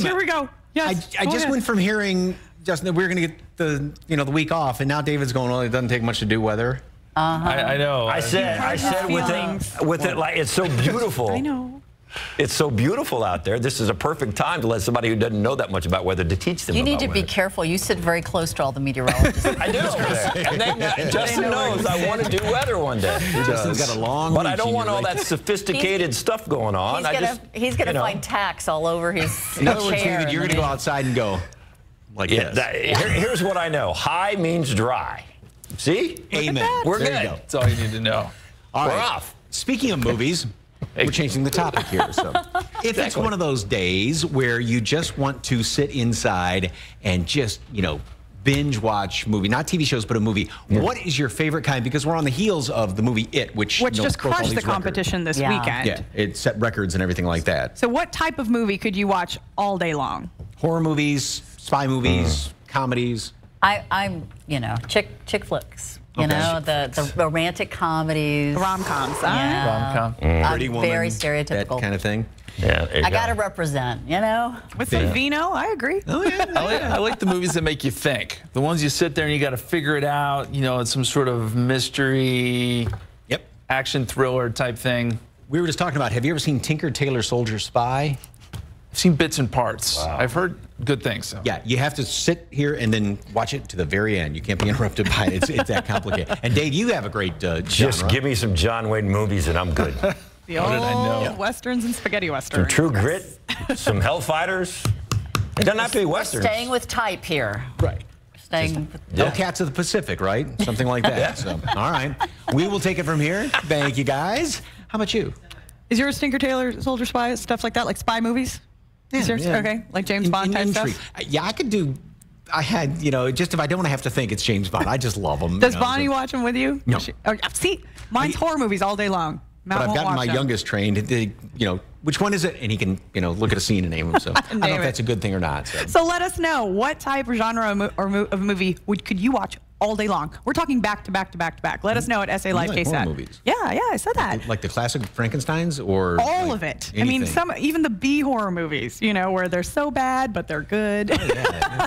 yes, here we go. Yes, I just went from hearing, Justin, that we were going to get the week off, and now David's going, well, it doesn't take much to do weather. I know. I said with it like it's so beautiful. I know. It's so beautiful out there. This is a perfect time to let somebody who doesn't know that much about weather to teach them. You need about to be weather. careful. You sit very close to all the meteorologists. I do over there. And Justin knows I want to do weather one day. Justin's got a long but I reach don't in want your all right. that sophisticated stuff going on. He's gonna find tacks all over his In other words, chair. David, you're going to go outside and go like this. Here's what I know. High means dry. See? Amen. We're there good. You go. That's all you need to know. All We're right. off. Speaking of movies, we're changing the topic here. So, if it's one of those days where you just want to sit inside and just, binge watch movie, not TV shows, but a movie, what is your favorite kind? Because we're on the heels of the movie It, which just broke all crushed the these records. competition this Yeah. weekend. Yeah, it set records and everything like that. So what type of movie could you watch all day long? Horror movies, spy movies, comedies. I'm chick flicks. The romantic comedies. The rom-coms, huh? Yeah. Rom-com. I'm Pretty Woman, very that stereotypical. kind of thing. Yeah, there you I go. gotta represent, With some vino, I agree. Oh, yeah. I like the movies that make you think. The ones you sit there and you got to figure it out. It's some sort of mystery, Yep. action thriller type thing. We were just talking about, have you ever seen Tinker Tailor Soldier Spy? I've seen bits and parts. I've heard good things. So. Yeah, you have to sit here and then watch it to the very end. You can't be interrupted by it. It's that complicated. And Dave, you have a great Just genre. give me some John Wayne movies and I'm good. The How did I know? old westerns and spaghetti Some westerns. True Grit, some Hellfighters. It doesn't have to be westerns. Staying with type here. Right. Staying. No Cats of the Pacific, right? Something like that. So, all right. We will take it from here. Thank you, guys. How about you? Is yours Tinker Tailor Soldier Spy, stuff like that, like spy movies? Is yours? Okay, like James Bond type Intrigue. stuff? Yeah, I could do. I had, just if I don't have to think, it's James Bond. I just love him. Does Bonnie watch them with you? No. See, mine's horror movies all day long. Matt But I've won't gotten watch my them. youngest trained. Which one is it? And he can, look at a scene and name them. So I don't know if that's a good thing or not. So. So let us know what type or genre of movie could you watch all day long? We're talking back to back to back to back. Let us know at SA Live like horror KSAT. movies? Yeah, I said that. Like the classic Frankensteins or All like of it. anything? I mean, even the B horror movies, where they're so bad but they're good. Yeah,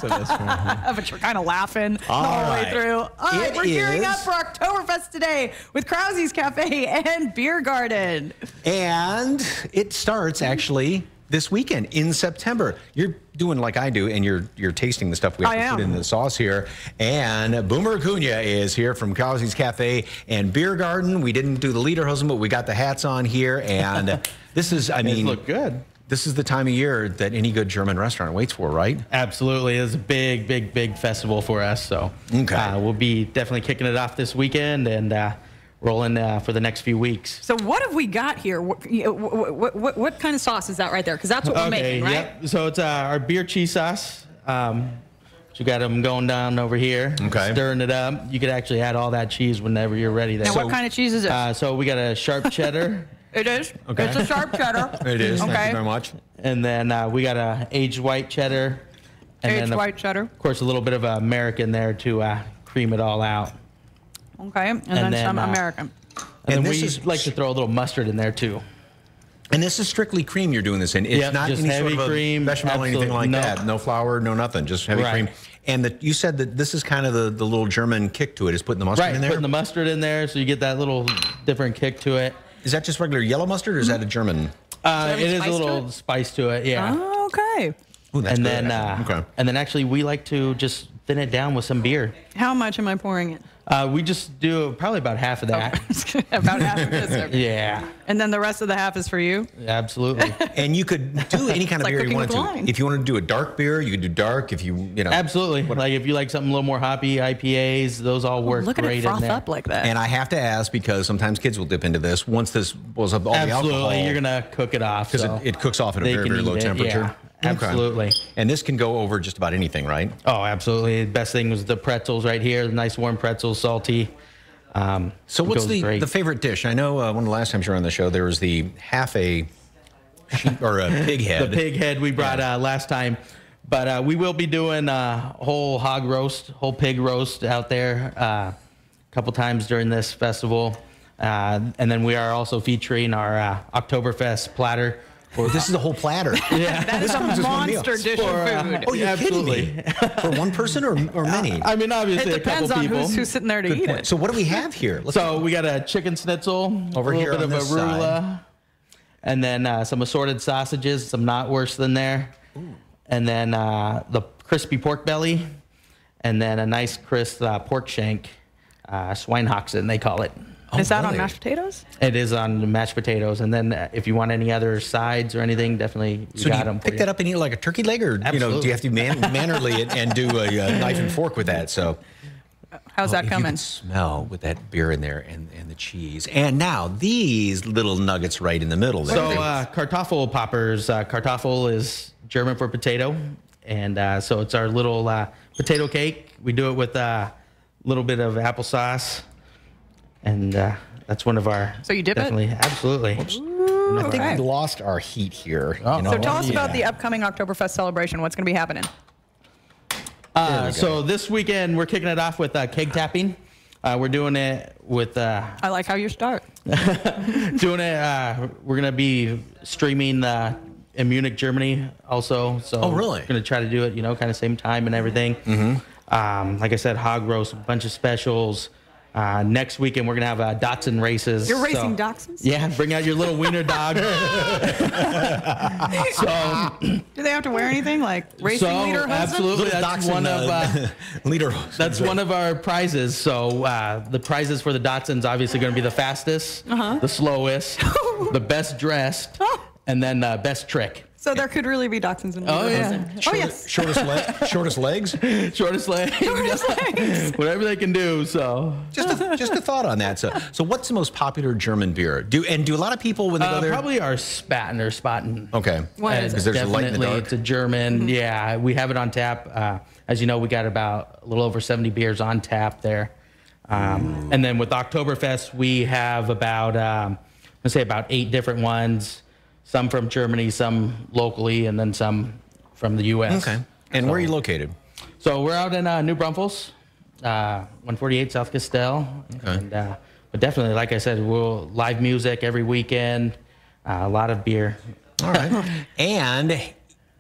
But you're kind of laughing the All whole way right. through. All right, It we're gearing up is- for Oktoberfest today with Krause's Cafe and Beer Garden. And it starts actually this weekend in September. You're doing like I do, and you're tasting the stuff we have I to put am. in the sauce here. And Boomer Acuna is here from Krause's Cafe and Beer Garden. We didn't do the lederhosen, but we got the hats on here. And this is, I mean, look good. This is the time of year that any good German restaurant waits for, right? Absolutely. It's a big, big, big festival for us. So Okay. we'll be definitely kicking it off this weekend and rolling for the next few weeks. So what have we got here? What kind of sauce is that right there? Because that's what we're making, right? Yep. So it's our beer cheese sauce. You got them going down over here, Okay. stirring it up. You could actually add all that cheese whenever you're ready there. Now, what kind of cheese is it? So we got a sharp cheddar. It is. Okay. It's a sharp cheddar. It is. Okay. Thank you very much. And then we got a aged white cheddar. And Aged then, white cheddar. Of course, a little bit of American there to cream it all out. Okay. And then some American. And, And then this we is- like to throw a little mustard in there too. And this is strictly cream you're doing this in. It's Yep, not just any sort heavy of a cream, bechamel or anything absolute- like no. that. No flour, no nothing. Just heavy Right. cream. And you said that this is kind of the little German kick to it, is putting the mustard Right, in there? putting the mustard in there so you get that little different kick to it. Is that just regular yellow mustard, or is that a German? It is spice a to little it? spice to it, yeah. Oh, okay. Ooh, that's And good, then, actually. Okay. and then actually we like to just thin it down with some beer. How much am I pouring it? We just do probably about half of that. About half of this. Yeah, And then the rest of the half is for you? absolutely, And you could do any kind of like beer you cooking wanted with to. wine. If you wanted to do a dark beer, you could do dark. If you know. absolutely. Like if you like something a little more hoppy, IPAs, those all work Look at great it in froth there. up like that. And I have to ask, because sometimes kids will dip into this. Once this was up all the Absolutely, alcohol, you're gonna cook it off because so it cooks off at a they very, can very low eat it, temperature. Yeah, Okay. absolutely. And this can go over just about anything, right? Oh, absolutely. The best thing was the pretzels right here. The nice warm pretzels, salty. So what's goes great. the favorite dish? I know one of the last times you were on the show, there was the half a sheep or a pig head. The pig head we brought last time. But we will be doing whole hog roast, whole pig roast out there a couple times during this festival. And then we are also featuring our Oktoberfest platter Well, this is a whole platter. Yeah. That is a comes as one meal. monster dish of food. Oh, you're Absolutely. kidding me? For one person or many? I mean, obviously, It a couple depends on people. who's sitting there to eat it. So what do we have here? So we got a chicken schnitzel, Over a here little on bit this of arugula, side. and then some assorted sausages, some not worse than there, and then the crispy pork belly, and then a nice crisp pork shank, Schweinehaxen they call it. Is that on really? mashed potatoes? It is on the mashed potatoes, and then if you want any other sides or anything, definitely So we do got you them. pick that up and eat it like a turkey leg, or do you have to mannerly it and do a knife and fork with that? So How's that if you coming? can smell with that beer in there and the cheese, and now these little nuggets right in the middle. There. So Kartoffel poppers. Kartoffel is German for potato, and so it's our little potato cake. We do it with a little bit of applesauce, and that's one of our. So you dip it? definitely, absolutely. I think Okay. we lost our heat here. So tell us about the upcoming Oktoberfest celebration. What's going to be happening? So this weekend we're kicking it off with keg tapping. We're doing it with I like how you start. doing it. We're gonna be streaming in Munich, Germany, also. So Oh, really? We're gonna try to do it, kind of same time and everything. Like I said, hog roast, a bunch of specials. Next weekend we're gonna have Dachshund races. You're racing Dachshunds? Yeah, bring out your little wiener dog. So, Do they have to wear anything like racing leader husband? absolutely, that's one of. leader. That's one of our prizes. So the prizes for the Dachshunds obviously going to be the fastest, the slowest, the best dressed, and then best trick. So there could really be Dachshunds in Oh, leader yeah. husband. Oh yes. Shortest legs. Shortest leg. Shortest legs. Whatever they can do. So Just a thought on that. So what's the most popular German beer? Do a lot of people when they go there? probably our Spaten or Spaten. Okay. What is Because it? there's a light in the Definitely, dark. it's a German. Yeah, we have it on tap. As you know, we got about a little over 70 beers on tap there. And then with Oktoberfest, we have about, let's say about 8 different ones. Some from Germany, some locally, and then some from the U.S. Okay. And where are you located? So we're out in New Braunfels, 148 South Castell. Okay. And, but definitely, like I said, we'll live music every weekend, a lot of beer. All right. And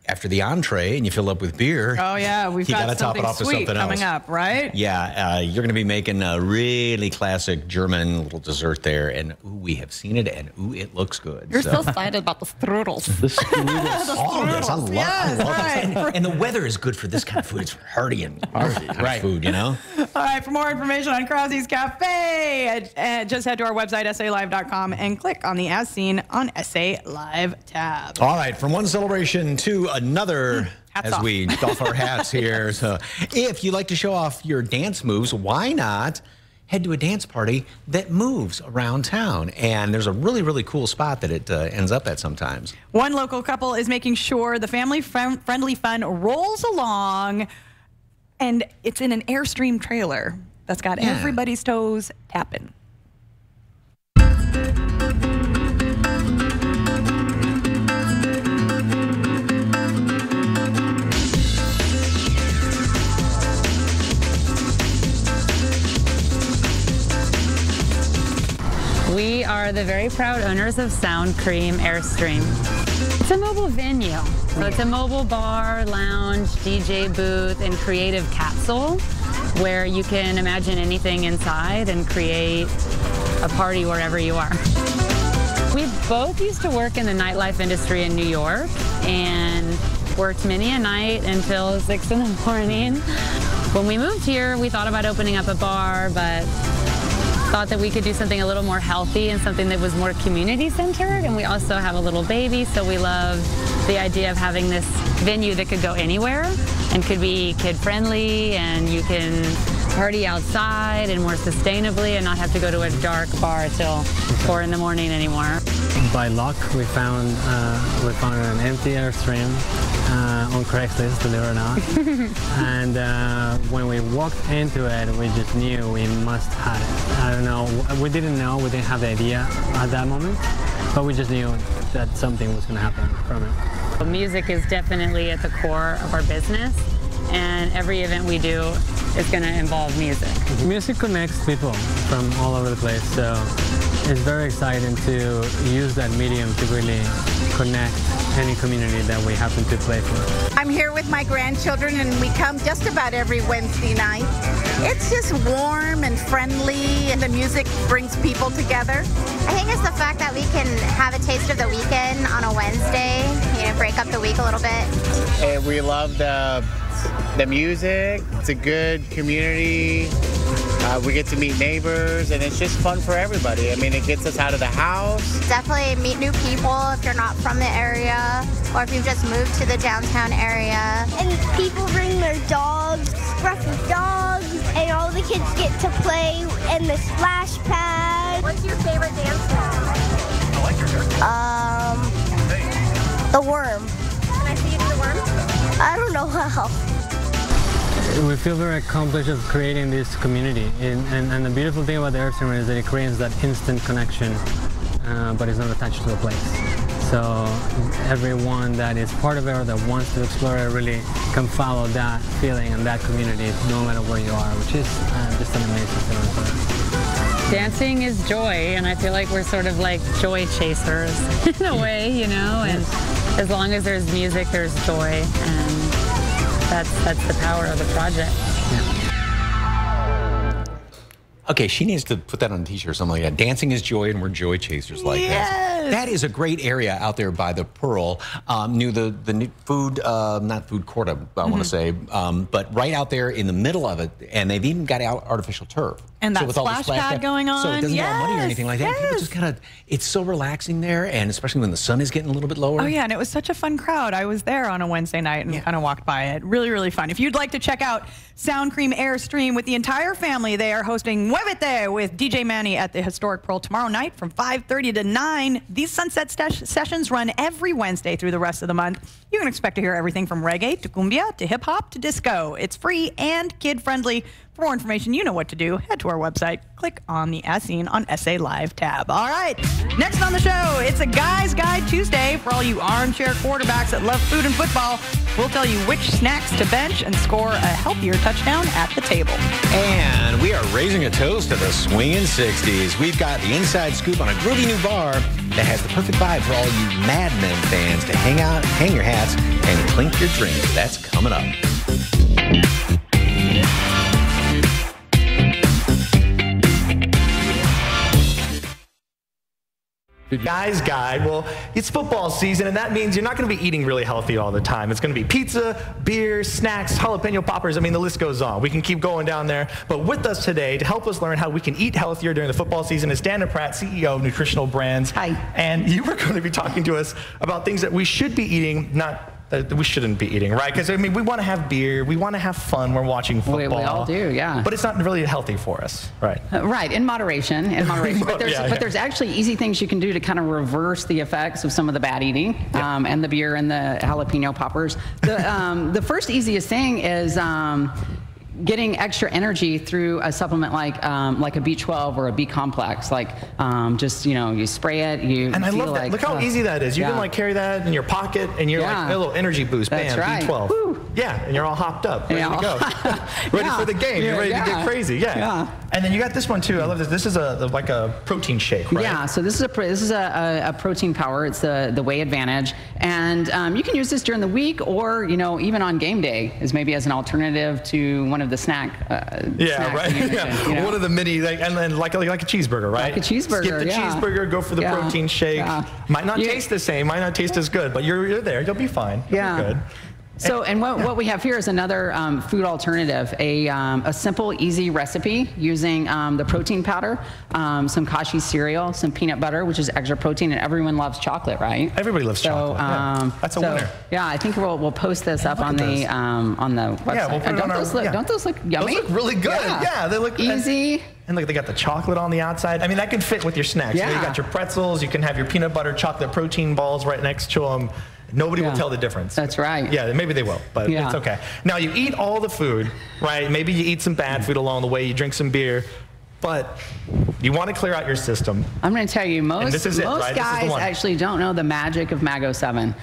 after the entree and you fill up with beer. Oh yeah, we've you got gotta top it something off with sweet something coming else. up, right? Yeah, you're going to be making a really classic German little dessert there, and ooh, we have seen it, and ooh, it looks good. You're so excited about the strudels. The strudels. all of this, I love, Yes, I love right. this. And the weather is good for this kind of food. It's hearty and kind of right. food, you know? All right, for more information on Krause's Cafe, just head to our website, salive.com, and click on the As Seen on SA Live tab. All right, from one celebration to another. Hats As off. we doff our hats here. So if you like to show off your dance moves, why not head to a dance party that moves around town? And there's a really, really cool spot that it ends up at sometimes. One local couple is making sure the family-friendly fun rolls along, and it's in an Airstream trailer that's got Yeah. everybody's toes tapping. We are the very proud owners of Sound Cream Airstream. It's a mobile venue. So it's a mobile bar, lounge, DJ booth, and creative capsule where you can imagine anything inside and create a party wherever you are. We both used to work in the nightlife industry in New York and worked many a night until 6 in the morning. When we moved here, we thought about opening up a bar, but thought that we could do something a little more healthy and something that was more community-centered. And we also have a little baby, so we love the idea of having this venue that could go anywhere and could be kid-friendly, and you can party outside and more sustainably and not have to go to a dark bar till 4 in the morning anymore. By luck, we found an empty Airstream on Craigslist, believe it or not. And when we walked into it, we just knew we must have it. I don't know, we didn't know, we didn't have the idea at that moment, but we just knew that something was going to happen from it. Music is definitely at the core of our business, and every event we do is going to involve music. Music connects people from all over the place, so it's very exciting to use that medium to really connect any community that we happen to play for. I'm here with my grandchildren, and we come just about every Wednesday night. It's just warm and friendly, and the music brings people together. I think it's the fact that we can have a taste of the weekend on a Wednesday, you know, break up the week a little bit. We love the music. It's a good community. We get to meet neighbors, and it's just fun for everybody. I mean, it gets us out of the house. Definitely meet new people if you're not from the area, or if you've just moved to the downtown area. And people bring their dogs, scruffy dogs, and all the kids get to play in the splash pad. What's your favorite dance song? I like your hair. The Worm. Can I see you do the Worm? I don't know how. We feel very accomplished of creating this community, and the beautiful thing about the Airstream is that it creates that instant connection, but it's not attached to a place. So everyone that is part of it or that wants to explore it really can follow that feeling and that community no matter where you are, which is just an amazing feeling for us. Dancing is joy, and I feel like we're sort of like joy chasers in a way, you know, and as long as there's music, there's joy, and that's the power of the project. Okay, she needs to put that on a t-shirt or something like that. Dancing is joy, and we're joy chasers like that. That is a great area out there by the Pearl, near the new food, not food court, I want to say, but right out there in the middle of it, and they've even got out artificial turf. And that with all the splash pad going on. So it doesn't have money or anything like that. People just kind of, it's so relaxing there, and especially when the sun is getting a little bit lower. Oh yeah, and it was such a fun crowd. I was there on a Wednesday night and kind of walked by it. Really, really fun. If you'd like to check out Sound Cream Airstream with the entire family, they are hosting Muévete with DJ Manny at the historic Pearl tomorrow night from 5:30 to 9. These sunset sessions run every Wednesday through the rest of the month. You can expect to hear everything from reggae to cumbia to hip hop to disco. It's free and kid friendly. For more information, you know what to do. Head to our website, click on the As Seen on SA Live tab. All right, next on the show, it's a Guy's Guide Tuesday for all you armchair quarterbacks that love food and football. We'll tell you which snacks to bench and score a healthier touchdown at the table. And we are raising a toast to the swinging 60s. We've got the inside scoop on a groovy new bar that has the perfect vibe for all you Mad Men fans to hang out, hang your hats, and clink your drinks. That's coming up. Guy's Guide. Well, it's football season, and that means you're not going to be eating really healthy all the time. It's going to be pizza, beer, snacks, jalapeno poppers. I mean, the list goes on. We can keep going down there. But with us today to help us learn how we can eat healthier during the football season is Dana Pratt, CEO of Nutritional Brands. Hi. And you were going to be talking to us about things that we should be eating, not that we shouldn't be eating, right? Because, I mean, we want to have beer. We want to have fun. We're watching football. We all do, yeah. But it's not really healthy for us, right? Right, in moderation. But there's actually easy things you can do to kind of reverse the effects of some of the bad eating and the beer and the jalapeno poppers. The first easiest thing is getting extra energy through a supplement like a B12 or a B complex. Like just, you know, you spray it, and I love that. Look how easy that is. You can like carry that in your pocket and you're like a little energy boost. That's bam, right. B12. Woo. Yeah, and you're all hopped up, ready to go. Ready for the game. You're ready to get crazy. Yeah. And then you got this one too. I love this. This is like a protein shake, right? Yeah. So this is a protein power. It's the Whey Advantage, and you can use this during the week, or even on game day, as an alternative to one of the snack. One of the mini, and then like a cheeseburger, right? Like a cheeseburger. Skip the cheeseburger, go for the protein shake. Might not taste the same, might not taste as good, but you're there. You'll be fine. You'll be good. So, and what we have here is another food alternative, a simple, easy recipe using the protein powder, some Kashi cereal, some peanut butter, which is extra protein, and everyone loves chocolate, right? Everybody loves chocolate. That's a winner. Yeah, I think we'll post this up on the website. Yeah, we'll put it on don't those look yummy? Those look really good. Yeah, they look easy. And like they got the chocolate on the outside. I mean, that can fit with your snacks. Yeah. You got your pretzels. You can have your peanut butter chocolate protein balls right next to them. Nobody will tell the difference. That's right. Yeah, maybe they will, but it's okay. Now, you eat all the food, right? Maybe you eat some bad food along the way. You drink some beer. But you want to clear out your system. I'm going to tell you, most right? guys actually don't know the magic of Mago 7.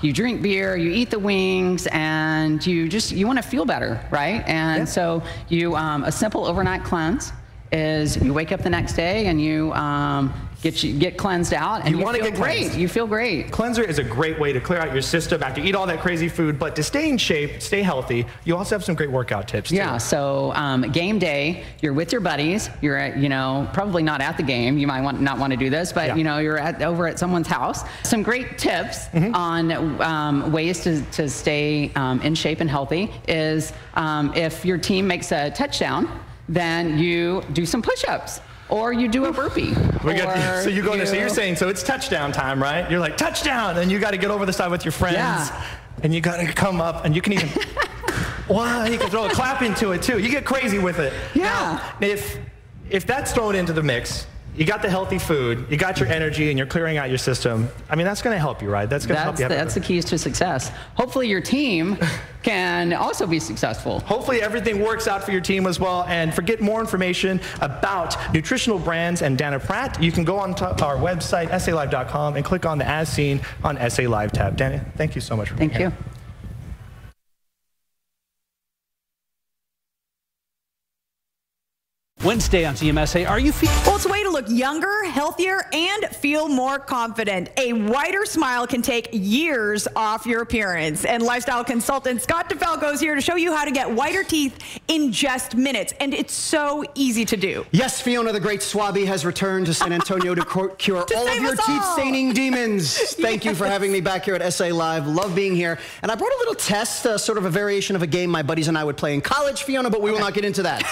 You drink beer, you eat the wings, and you want to feel better, right? And so a simple overnight cleanse is you wake up the next day and you get cleansed out, and you want to feel get great. cleansed. You feel great. Cleanser is a great way to clear out your system after you eat all that crazy food, but to stay in shape, stay healthy, you also have some great workout tips too. Yeah, so game day, you're with your buddies, you're at, probably not at the game, you might not want to do this, but you're over at someone's house. Some great tips on ways to stay in shape and healthy is if your team makes a touchdown, then you do some push-ups. Or you do a burpee. So you're saying, so it's touchdown time, right? You're like, touchdown, and you got to get over the side with your friends, and you got to come up, and you can even, you can throw a clap into it too. You get crazy with it. Yeah. Now, if that's thrown into the mix, you got the healthy food, you got your energy, and you're clearing out your system. I mean, that's going to help you, right? That's going to help you. That's the keys to success. Hopefully your team can also be successful. Hopefully everything works out for your team as well. And for get more information about nutritional brands and Dana Pratt, you can go on to our website, SALive.com, and click on the As Seen on SA Live tab. Dana, thank you so much for being here. Thank you. Wednesday on CMSA, are you feeling? Well, it's a way to look younger, healthier, and feel more confident. A wider smile can take years off your appearance. And lifestyle consultant Scott DeFalco is here to show you how to get whiter teeth in just minutes. And it's so easy to do. Yes, Fiona the Great Swabby has returned to San Antonio to cure all of your teeth-staining demons. Thank you for having me back here at SA Live. Love being here. And I brought a little test, sort of a variation of a game my buddies and I would play in college, Fiona, but we will not get into that.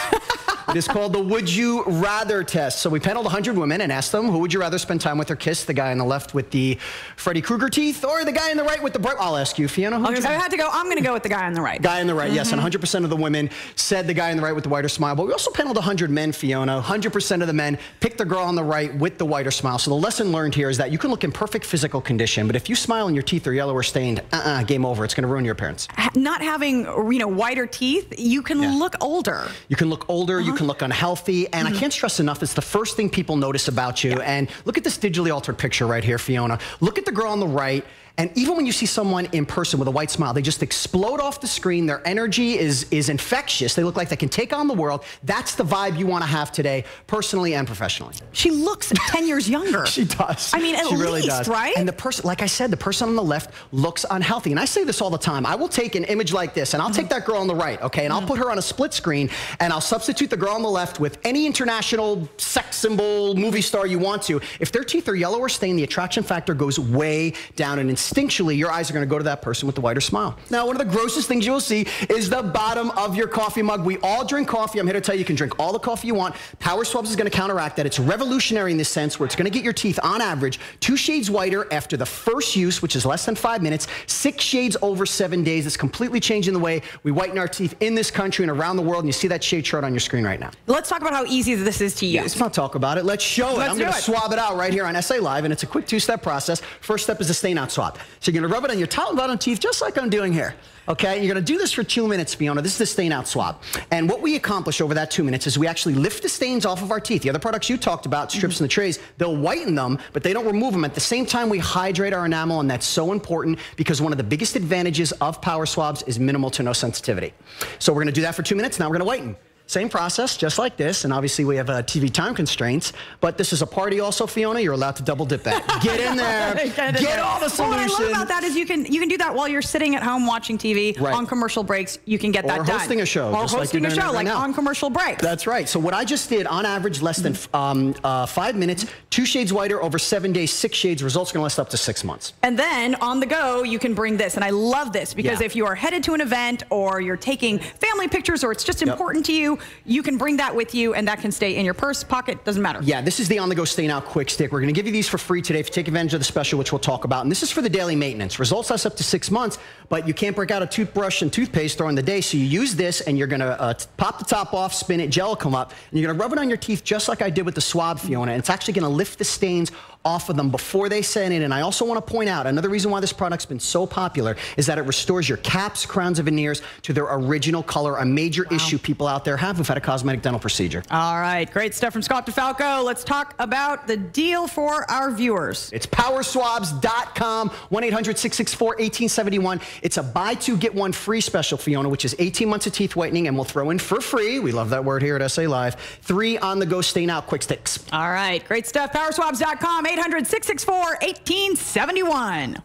It is called the Would You Rather test. So we paneled 100 women and asked them, who would you rather spend time with or kiss? The guy on the left with the Freddy Krueger teeth or the guy on the right with the bright? I'll ask you, Fiona. I had to go. I'm going to go with the guy on the right. Guy on the right, yes. And 100% of the women said the guy on the right with the whiter smile. But we also paneled 100 men, Fiona. 100% of the men picked the girl on the right with the whiter smile. So the lesson learned here is that you can look in perfect physical condition, but if you smile and your teeth are yellow or stained, game over. It's going to ruin your appearance. Not having, whiter teeth, you can look older. You can look older. You can look unhealthy. And I can't stress enough, it's the first thing people notice about you. And look at this digitally altered picture right here, Fiona. Look at the girl on the right. And even when you see someone in person with a white smile, they just explode off the screen. Their energy is infectious. They look like they can take on the world. That's the vibe you want to have today, personally and professionally. She looks 10 years younger. She does. I mean, at least, right? And the person, like I said, the person on the left looks unhealthy. And I say this all the time. I will take an image like this, and I'll take that girl on the right, okay? And I'll put her on a split screen, and I'll substitute the girl on the left with any international sex symbol, movie star you want to. If their teeth are yellow or stained, the attraction factor goes way down, and instinctually, your eyes are going to go to that person with the whiter smile. Now, one of the grossest things you'll see is the bottom of your coffee mug. We all drink coffee. I'm here to tell you, you can drink all the coffee you want. Power Swabs is going to counteract that. It's revolutionary in this sense where it's going to get your teeth, on average, 2 shades whiter after the first use, which is less than 5 minutes, 6 shades over 7 days. It's completely changing the way we whiten our teeth in this country and around the world, and you see that shade chart on your screen right now. Let's talk about how easy this is to use. Let's not talk about it. Let's show it. I'm going to swab it out right here on SA Live, and it's a quick 2-step process. First step is the stain out swab. So you're going to rub it on your top and bottom teeth just like I'm doing here. Okay, you're going to do this for 2 minutes, Fiona. This is the stain out swab. And what we accomplish over that 2 minutes is we actually lift the stains off of our teeth. The other products you talked about, strips and the trays, they'll whiten them, but they don't remove them. At the same time, we hydrate our enamel, and that's so important because one of the biggest advantages of Power Swabs is minimal to no sensitivity. So we're going to do that for 2 minutes. Now we're going to whiten. Same process, just like this, and obviously we have TV time constraints, but this is a party also, Fiona. You're allowed to double dip that. Get in there. Get all the solution. What I love about that is you can do that while you're sitting at home watching TV on commercial breaks. You can get that done. Or hosting a show. Or hosting a show, like on commercial breaks. That's right. So what I just did, on average, less than 5 minutes, 2 shades whiter over 7 days, 6 shades. Results are going to last up to 6 months. And then on the go, you can bring this. And I love this because if you are headed to an event or you're taking family pictures or it's just important to you, you can bring that with you, and that can stay in your purse, pocket, doesn't matter. Yeah, this is the on-the-go Stain Out Quick Stick. We're going to give you these for free today if you take advantage of the special, which we'll talk about. And this is for the daily maintenance. Results last up to 6 months, but you can't break out a toothbrush and toothpaste during the day, so you use this, and you're going to pop the top off, spin it, gel will come up, and you're going to rub it on your teeth just like I did with the swab, Fiona, and it's actually going to lift the stains off of them before they set in. And I also want to point out, another reason why this product's been so popular is that it restores your caps, crowns, and veneers to their original color, a major issue people out there have who've had a cosmetic dental procedure. All right, great stuff from Scott DeFalco. Let's talk about the deal for our viewers. It's powerswabs.com, 1-800-664-1871. It's a buy two, get one free special, Fiona, which is 18 months of teeth whitening, and we'll throw in for free, we love that word here at SA Live, 3 on-the-go stain-out quick sticks. All right, great stuff. Powerswabs.com, 800-664-1871.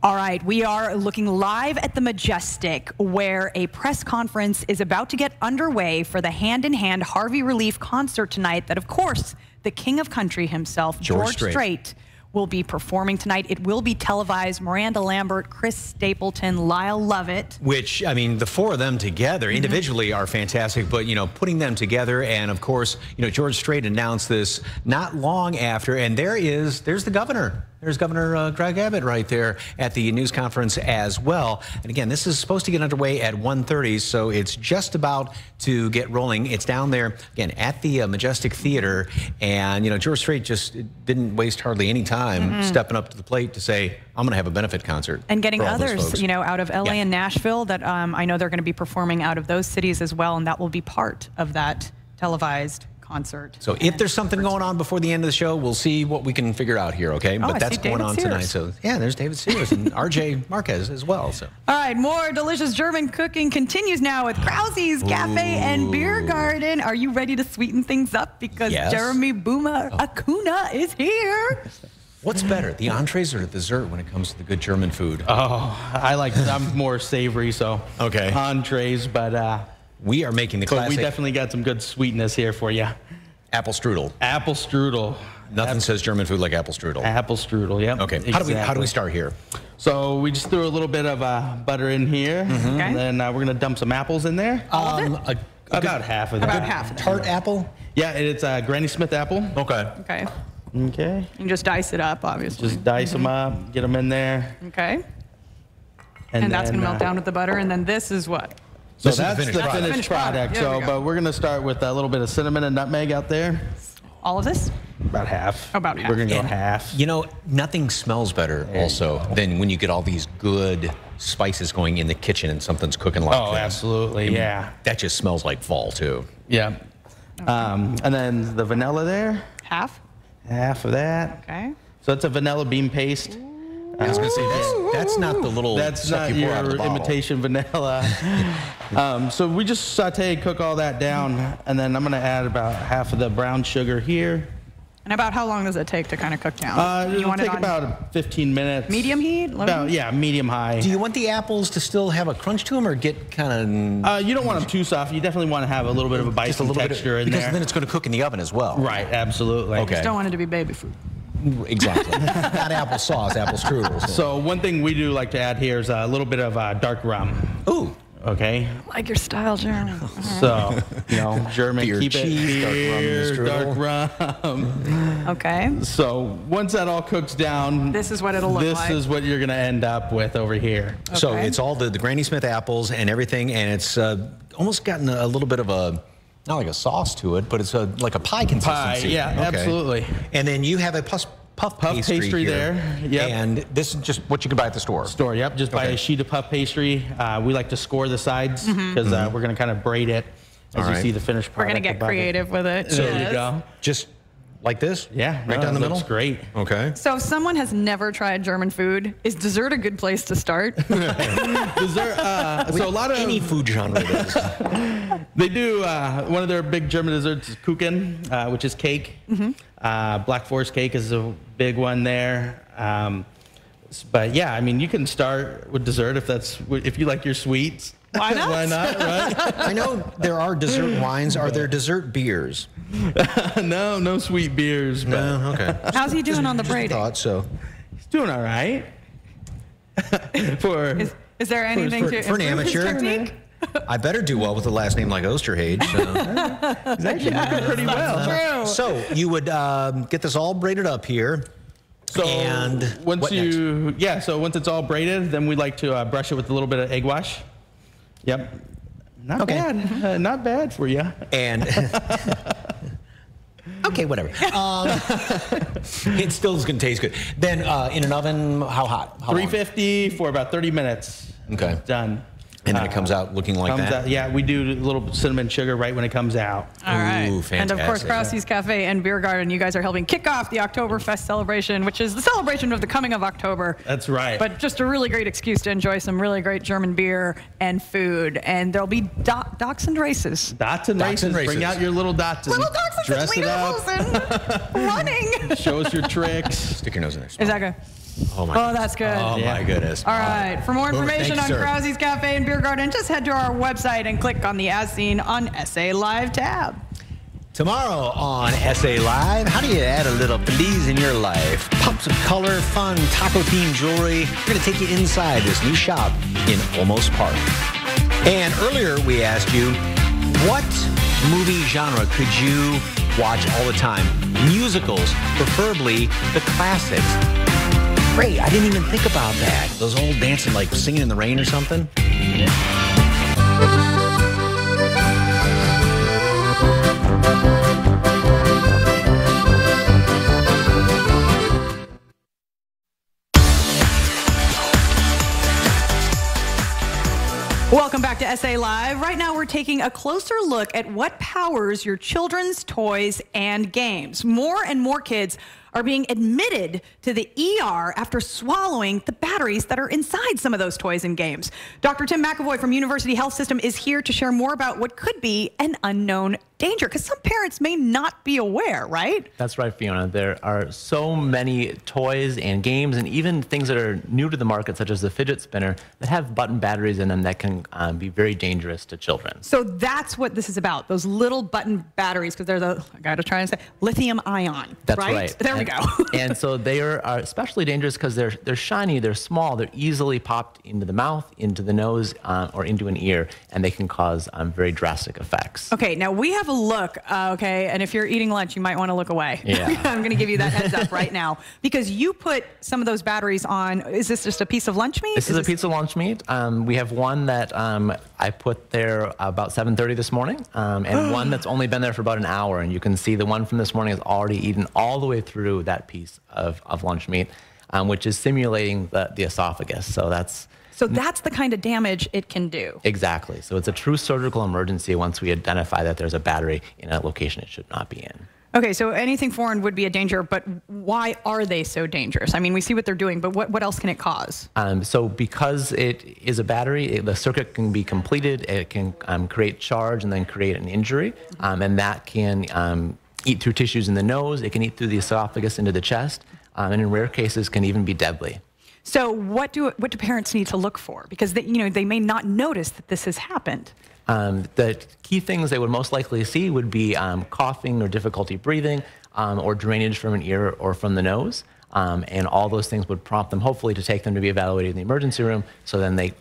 All right, we are looking live at the Majestic, where a press conference is about to get underway for the Hand in Hand Harvey Relief concert tonight that, of course, the king of country himself, George Strait, will be performing tonight. It will be televised. Miranda Lambert, Chris Stapleton, Lyle Lovett. Which, I mean, the four of them together individually are fantastic, but, you know, putting them together, and of course, you know, George Strait announced this not long after, and there's the governor. There's Governor Greg Abbott right there at the news conference as well. And again, this is supposed to get underway at 1:30, so it's just about to get rolling. It's down there, again, at the Majestic Theater. And, you know, George Strait just didn't waste hardly any time stepping up to the plate to say, I'm going to have a benefit concert. And getting others, you know, out of LA and Nashville that I know they're going to be performing out of those cities as well. And that will be part of that televised concert. So if there's something going on before the end of the show, we'll see what we can figure out here, okay? But that's going on tonight. So yeah, there's David Sears and RJ Marquez as well. So all right, more delicious German cooking continues now with Krause's Cafe and Beer Garden. Are you ready to sweeten things up? Because Jeremy Boomer Acuna is here. What's better, the entrees or the dessert when it comes to the good German food? Oh, I'm more savory, so entrees, but we are making the classic. But we definitely got some good sweetness here for you. Apple strudel. Apple strudel. Nothing says German food like apple strudel. Apple strudel, yep. Okay, exactly. How do we start here? So we just threw a little bit of butter in here, and then we're gonna dump some apples in there. About half of that. About half of that. Tart apple? Yeah, it's a Granny Smith apple. Okay. Okay. Okay. You can just dice it up, obviously. Just dice them up, get them in there. Okay. And that's going to melt down with the butter. And then this is what? So that's the finished product. So, but we're going to start with a little bit of cinnamon and nutmeg out there. All of this? About half. About half. We're going to go half. You know, nothing smells better also than when you get all these good spices going in the kitchen and something's cooking like this. Oh, absolutely, yeah. That just smells like fall, too. Yeah. And then the vanilla there. Half? Half of that. Okay. So it's a vanilla bean paste. I was going to say, that's not the little stuff you pour out of the bottle. Imitation vanilla. So we just saute, cook all that down, and then I'm going to add about half of the brown sugar here. And about how long does it take to kind of cook down? It'll take about 15 minutes. Medium heat? About, yeah, medium high. Do you want the apples to still have a crunch to them or get kind of... you don't want them too soft. You definitely want to have a little bit of a biting texture in there. Because then it's going to cook in the oven as well. Right, absolutely. Okay. You just don't want it to be baby food. Exactly. Not applesauce, apple strudel. So one thing we do like to add here is a little bit of dark rum. Ooh. Okay. Like your style, Jeremy. So, you know, German, beer, keep cheese, it dark rum. Okay. So once that all cooks down, this is what it'll look like. This is what you're going to end up with over here. Okay. So it's all the Granny Smith apples and everything, and it's almost gotten a little bit of a, not like a sauce to it, but it's like a pie consistency. Pie, yeah, absolutely. And then you have a puff pastry there. Yep. And this is just what you can buy at the store. Yep. Just buy a sheet of puff pastry. We like to score the sides because we're going to kind of braid it as you see the finished product. We're going to get creative with it. So there you go. Just like this? Yeah. Right down the middle? Looks great. Okay. So if someone has never tried German food, is dessert a good place to start? Dessert, so a lot of... Any food genre does. They do, one of their big German desserts is Kuchen, which is cake. Black Forest cake is a big one there. But yeah, I mean, you can start with dessert if you like your sweets. Why not? Why not, right? I know there are dessert wines. Are there dessert beers? No sweet beers. But no, okay. How's he doing on the braiding? Thought so. He's doing all right. Is there anything to for an amateur? Technique? I better do well with a last name like Osterhage. So. He's actually doing pretty well. True. So you would get this all braided up here. So and once so once it's all braided, then we like to brush it with a little bit of egg wash. Yep. Not bad. Not bad for you. And okay, whatever. It still is going to taste good. Then in an oven, how hot? How 350 for about 30 minutes. Okay. Done. And then it comes out looking like that? Out, yeah, we do a little cinnamon sugar right when it comes out. All right. Ooh, fantastic. And of course, Krause's Cafe and Beer Garden, you guys are helping kick off the Oktoberfest celebration, which is the celebration of the coming of October. That's right. But just a really great excuse to enjoy some really great German beer and food. And there'll be dachshund races. Dachshund races. Bring out your little dachshund. Little dachshunds Dress it up. Running. Show us your tricks. Stick your nose in there. Is that good? Oh, my Oh, that's good. Oh, my goodness. All right. For more information on Krause's Cafe and Beer Garden, just head to our website and click on the As Seen on SA Live tab. Tomorrow on SA Live, how do you add a little please in your life? Pops of color, fun, taco-themed jewelry. We're going to take you inside this new shop in Olmos Park. And earlier we asked you, what movie genre could you watch all the time? Musicals, preferably the classics. Great, I didn't even think about that. Those old dancing, like Singing in the Rain or something. Welcome back to SA Live. Right now we're taking a closer look at what powers your children's toys and games. More and more kids are being admitted to the ER after swallowing the batteries that are inside some of those toys and games. Dr. Tim McAvoy from University Health System is here to share more about what could be an unknown danger, because some parents may not be aware, right? That's right, Fiona. There are so many toys and games and even things that are new to the market, such as the fidget spinner, that have button batteries in them that can be very dangerous to children. So that's what this is about, those little button batteries, because they're the, I got to try and say, lithium ion. That's right. There we go. And so they are especially dangerous because they're shiny, they're small, they're easily popped into the mouth, into the nose, or into an ear, and they can cause very drastic effects. Okay, now we have a look, okay, and if you're eating lunch, you might want to look away. Yeah. I'm going to give you that heads up right now, because you put some of those batteries on. Is this just a piece of lunch meat? This is a piece of lunch meat. We have one that I put there about 7:30 this morning, and one that's only been there for about an hour, and you can see the one from this morning is already eaten all the way through that piece of lunch meat, which is simulating the esophagus. So that's the kind of damage it can do. Exactly. So it's a true surgical emergency once we identify that there's a battery in a location it should not be in. Okay, so anything foreign would be a danger, but why are they so dangerous? I mean, we see what they're doing, but what else can it cause? So because it is a battery, the circuit can be completed, it can create charge and then create an injury, and that can eat through tissues in the nose, it can eat through the esophagus into the chest, and in rare cases can even be deadly. So what do parents need to look for? Because they may not notice that this has happened. The key things they would most likely see would be coughing or difficulty breathing, or drainage from an ear or from the nose. And all those things would prompt them, hopefully, to take them to be evaluated in the emergency room, so then they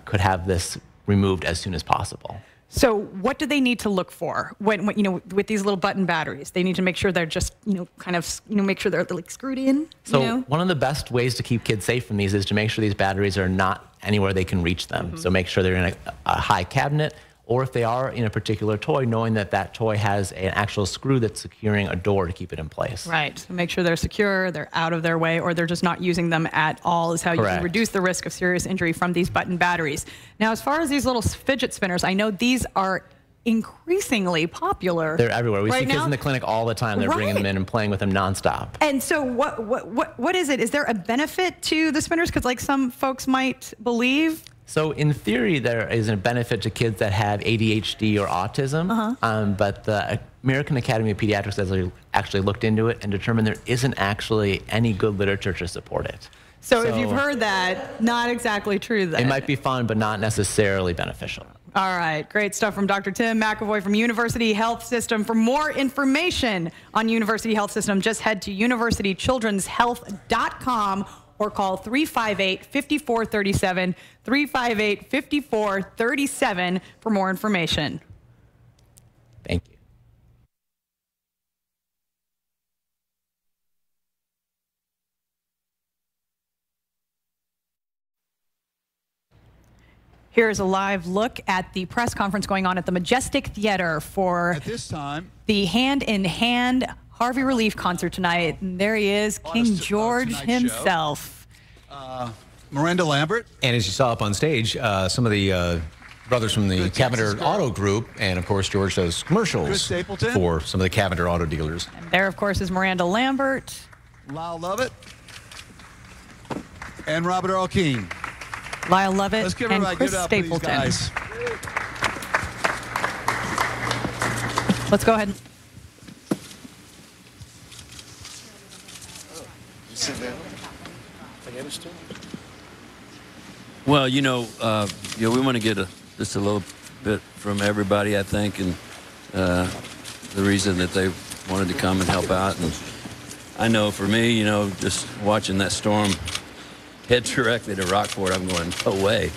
could have this removed as soon as possible. So what do they need to look for when with these little button batteries? They need to make sure they're just, make sure they're like screwed in. So one of the best ways to keep kids safe from these is to make sure these batteries are not anywhere they can reach them. Mm-hmm. So make sure they're in a high cabinet, or if they are in a particular toy, knowing that that toy has an actual screw that's securing a door to keep it in place. Right. So make sure they're secure, they're out of their way, or they're just not using them at all is how you can reduce the risk of serious injury from these button batteries. Now, as far as these little fidget spinners, I know these are increasingly popular. They're everywhere. We see kids in the clinic all the time. They're bringing them in and playing with them nonstop. And so what is it? Is there a benefit to the spinners? Because like some folks might believe. So in theory, there is a benefit to kids that have ADHD or autism, but the American Academy of Pediatrics has actually looked into it and determined there isn't actually any good literature to support it. So if you've heard that, not exactly true then. It might be fun, but not necessarily beneficial. All right, great stuff from Dr. Tim McAvoy from University Health System. For more information on University Health System, just head to universitychildrenshealth.com or call 358-5437, 358-5437 for more information. Thank you. Here's a live look at the press conference going on at the Majestic Theater for at this time the Hand in Hand Harvey Relief concert tonight. And there he is, King George himself. Miranda Lambert. And as you saw up on stage, some of the brothers from the Cavender Auto Group, and of course George does commercials for some of the Cavender Auto dealers. And there, of course, is Miranda Lambert. Lyle Lovett. And Robert Earl Keen. Lyle Lovett Let's give and everybody Chris give it up for these Stapleton. guys. Let's go ahead. Well, you know, we want to get just a little bit from everybody, I think, and the reason that they wanted to come and help out. And I know for me, you know, just watching that storm head directly to Rockport, I'm going, no way,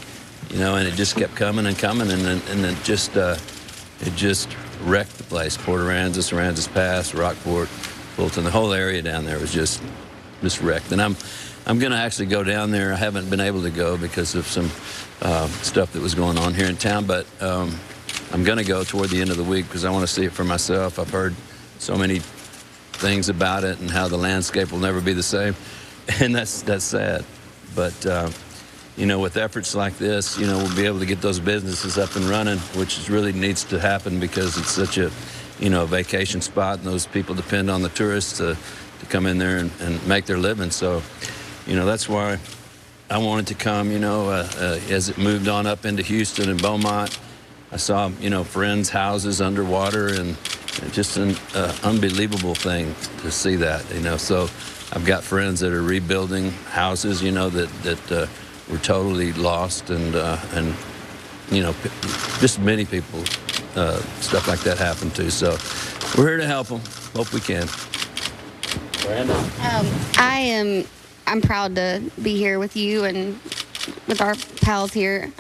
you know, and it just kept coming and coming, and it just wrecked the place. Port Aransas, Aransas Pass, Rockport, Fulton, the whole area down there was just wrecked. And I'm going to actually go down there. I haven't been able to go because of some stuff that was going on here in town, but I'm going to go toward the end of the week because I want to see it for myself. I've heard so many things about it and how the landscape will never be the same, and that's sad. But, you know, with efforts like this, you know, we'll be able to get those businesses up and running, which really needs to happen because it's such a, you know, vacation spot, and those people depend on the tourists to come in there and make their living. So, you know, that's why I wanted to come, you know, as it moved on up into Houston and Beaumont. I saw, you know, friends' houses underwater, and just an unbelievable thing to see that, you know. So I've got friends that are rebuilding houses, you know, that were totally lost, and you know, just many people, stuff like that happened to. So we're here to help them. Hope we can. I'm proud to be here with you and with our pals here.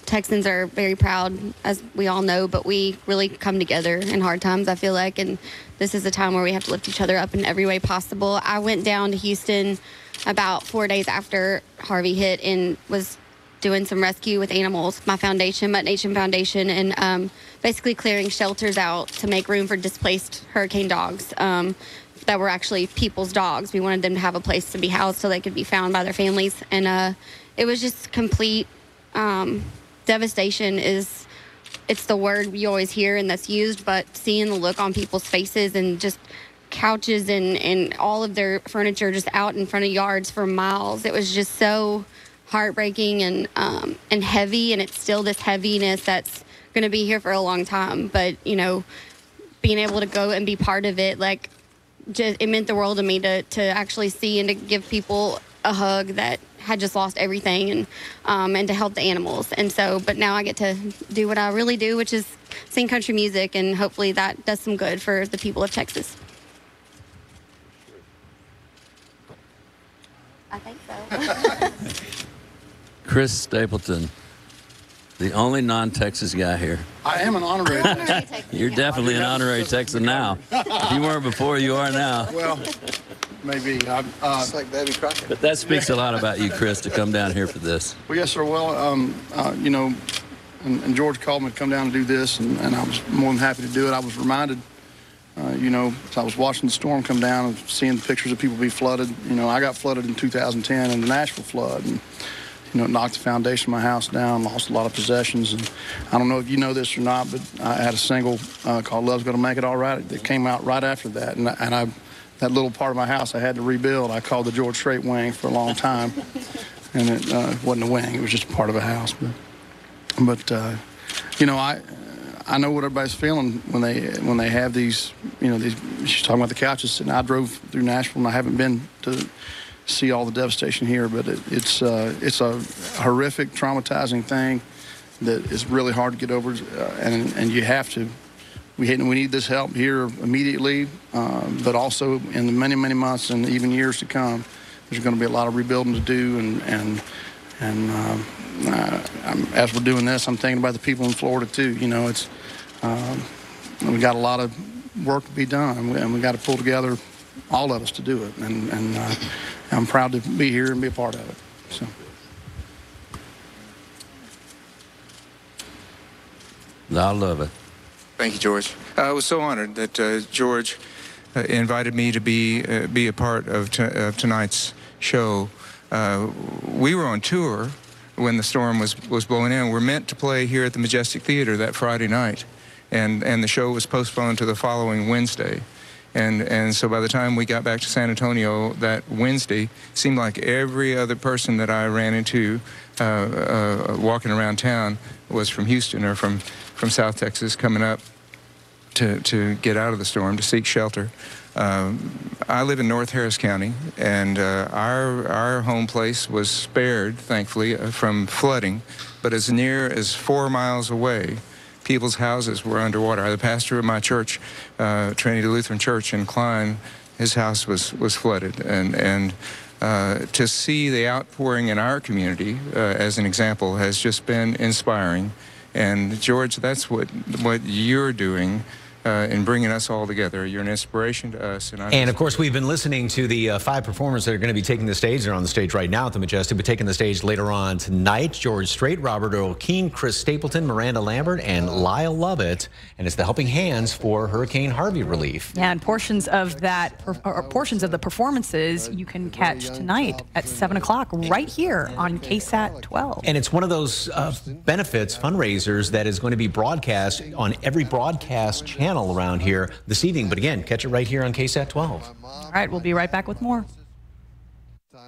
Texans are very proud, as we all know, but we really come together in hard times, I feel like, and this is a time where we have to lift each other up in every way possible. I went down to Houston about 4 days after Harvey hit and was doing some rescue with animals, my foundation, Mutt Nation Foundation, and basically clearing shelters out to make room for displaced hurricane dogs that were actually people's dogs. We wanted them to have a place to be housed so they could be found by their families, and it was just complete devastation. It's the word you always hear and that's used, but seeing the look on people's faces and just couches and all of their furniture just out in front of yards for miles, it was just so heartbreaking and heavy, and it's still this heaviness that's going to be here for a long time. But, you know, being able to go and be part of it, like, just, it meant the world to me to actually see and to give people a hug that had just lost everything, and to help the animals. And so, but now I get to do what I really do, which is sing country music, and hopefully that does some good for the people of Texas. I think so. Chris Stapleton, the only non-Texas guy here. I am an honorary Texan. You're definitely an honorary Texan now. If you weren't before, you are now. Well, maybe. It's like Davy Crockett. But that speaks a lot about you, Chris, to come down here for this. Well, yes, sir. Well, you know, and George called me to come down and do this, and I was more than happy to do it. I was reminded, you know, as I was watching the storm come down and seeing pictures of people be flooded. You know, I got flooded in 2010 in the Nashville flood, and you know, it knocked the foundation of my house down, lost a lot of possessions. And I don't know if you know this or not, but I had a single called Love's Gonna Make It All Right that came out right after that. And that little part of my house I had to rebuild. I called the George Strait wing for a long time. And it wasn't a wing, it was just part of a house. But you know, I know what everybody's feeling when they have these, you know, these, she's talking about the couches. And I drove through Nashville, and I haven't been to see all the devastation here, but it's a horrific, traumatizing thing that is really hard to get over, and you have to. We need this help here immediately, but also in the many, many months and even years to come. There's going to be a lot of rebuilding to do, and as we're doing this, I'm thinking about the people in Florida too. You know, it's we got a lot of work to be done, and we got to pull together, all of us, to do it, and I'm proud to be here and be a part of it. So. I love it. Thank you, George. I was so honored that George invited me to be a part of tonight's show. We were on tour when the storm was blowing in. We're meant to play here at the Majestic Theater that Friday night, and the show was postponed to the following Wednesday. And so by the time we got back to San Antonio that Wednesday, it seemed like every other person that I ran into walking around town was from Houston or from South Texas coming up to get out of the storm, to seek shelter. I live in North Harris County, and our home place was spared, thankfully, from flooding, but as near as 4 miles away, people's houses were underwater. The pastor of my church, Trinity Lutheran Church in Klein, his house was flooded, and to see the outpouring in our community, as an example, has just been inspiring. And George, that's what you're doing in bringing us all together. You're an inspiration to us. And of course, we've been listening to the 5 performers that are going to be taking the stage. They're on the stage right now at the Majestic, but taking the stage later on tonight. George Strait, Robert Earl Keen, Chris Stapleton, Miranda Lambert, and Lyle Lovett. And it's the Helping Hands for Hurricane Harvey relief. Yeah, and portions of the performances you can catch tonight at 7 o'clock right here on KSAT 12. And it's one of those benefits, fundraisers, that is going to be broadcast on every broadcast channel around here this evening. But again, catch it right here on KSAT 12. All right, we'll be right back with more. And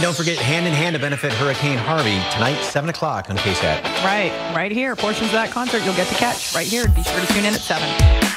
don't forget, Hand in Hand to benefit Hurricane Harvey tonight, 7 o'clock on KSAT. Right here. Portions of that concert you'll get to catch right here. Be sure to tune in at 7.